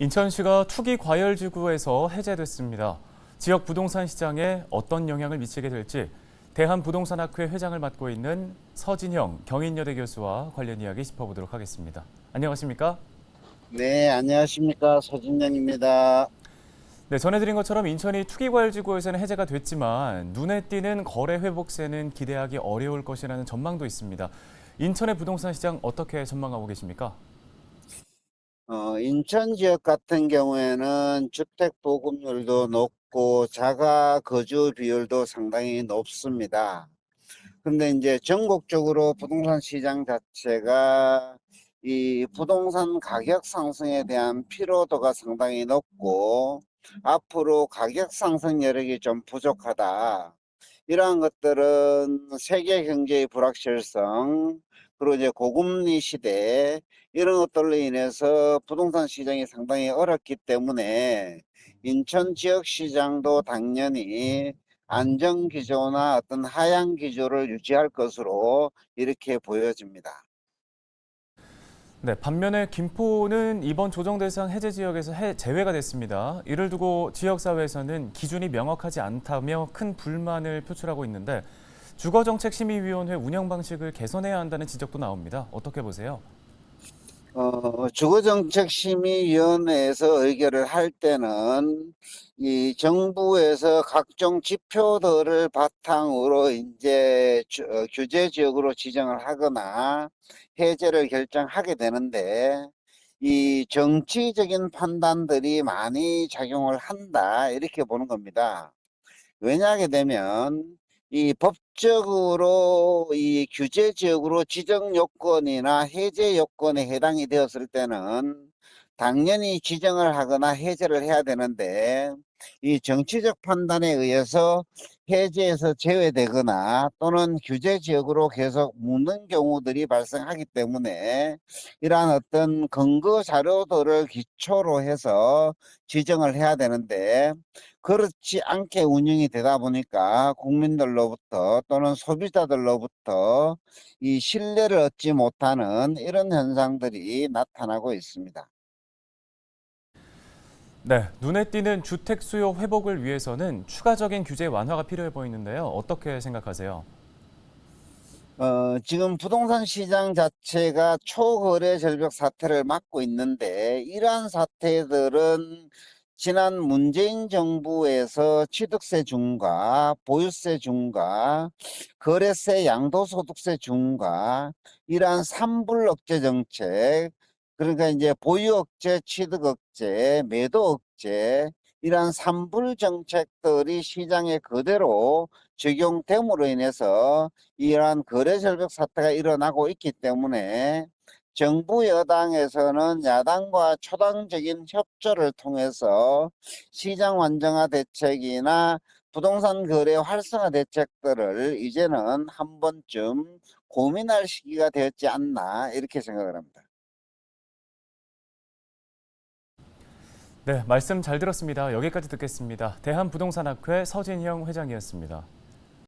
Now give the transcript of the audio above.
인천시가 투기과열지구에서 해제됐습니다. 지역 부동산 시장에 어떤 영향을 미치게 될지 대한부동산학회 회장을 맡고 있는 서진형 경인여대 교수와 관련 이야기 짚어보도록 하겠습니다. 안녕하십니까? 네, 안녕하십니까. 서진영입니다. 네, 전해드린 것처럼 인천이 투기과열지구에서는 해제가 됐지만 눈에 띄는 거래 회복세는 기대하기 어려울 것이라는 전망도 있습니다. 인천의 부동산 시장 어떻게 전망하고 계십니까? 인천 지역 같은 경우에는 주택 보급률도 높고 자가 거주 비율도 상당히 높습니다. 근데 이제 전국적으로 부동산 시장 자체가 이 부동산 가격 상승에 대한 피로도가 상당히 높고 앞으로 가격 상승 여력이 좀 부족하다. 이러한 것들은 세계 경제의 불확실성, 그리고 이제 고금리 시대, 이런 것들로 인해서 부동산 시장이 상당히 어렵기 때문에 인천 지역 시장도 당연히 안정 기조나 어떤 하향 기조를 유지할 것으로 이렇게 보여집니다. 네, 반면에 김포는 이번 조정 대상 해제 지역에서 제외가 됐습니다. 이를 두고 지역사회에서는 기준이 명확하지 않다며 큰 불만을 표출하고 있는데 주거정책심의위원회 운영 방식을 개선해야 한다는 지적도 나옵니다. 어떻게 보세요? 주거정책심의위원회에서 의결을 할 때는 이 정부에서 각종 지표들을 바탕으로 이제 규제 지역으로 지정을 하거나 해제를 결정하게 되는데 이 정치적인 판단들이 많이 작용을 한다 이렇게 보는 겁니다. 왜냐하게 되면 이 법적으로 이 규제 지역으로 지정 요건이나 해제 요건에 해당이 되었을 때는 당연히 지정을 하거나 해제를 해야 되는데 이 정치적 판단에 의해서 해제에서 제외되거나 또는 규제 지역으로 계속 묻는 경우들이 발생하기 때문에 이러한 어떤 근거 자료들을 기초로 해서 지정을 해야 되는데 그렇지 않게 운영이 되다 보니까 국민들로부터 또는 소비자들로부터 이 신뢰를 얻지 못하는 이런 현상들이 나타나고 있습니다. 네, 눈에 띄는 주택 수요 회복을 위해서는 추가적인 규제 완화가 필요해 보이는데요. 어떻게 생각하세요? 지금 부동산 시장 자체가 초거래 절벽 사태를 맞고 있는데 이러한 사태들은 지난 문재인 정부에서 취득세 중과 보유세 중과 거래세 양도소득세 중과 이러한 산불 억제 정책, 그러니까 이제 보유 억제, 취득 억제, 매도 억제, 이러한 산불 정책들이 시장에 그대로 적용됨으로 인해서 이러한 거래 절벽 사태가 일어나고 있기 때문에 정부 여당에서는 야당과 초당적인 협조를 통해서 시장 안정화 대책이나 부동산 거래 활성화 대책들을 이제는 한 번쯤 고민할 시기가 되었지 않나 이렇게 생각을 합니다. 네, 말씀 잘 들었습니다. 여기까지 듣겠습니다. 대한부동산학회 서진형 회장이었습니다.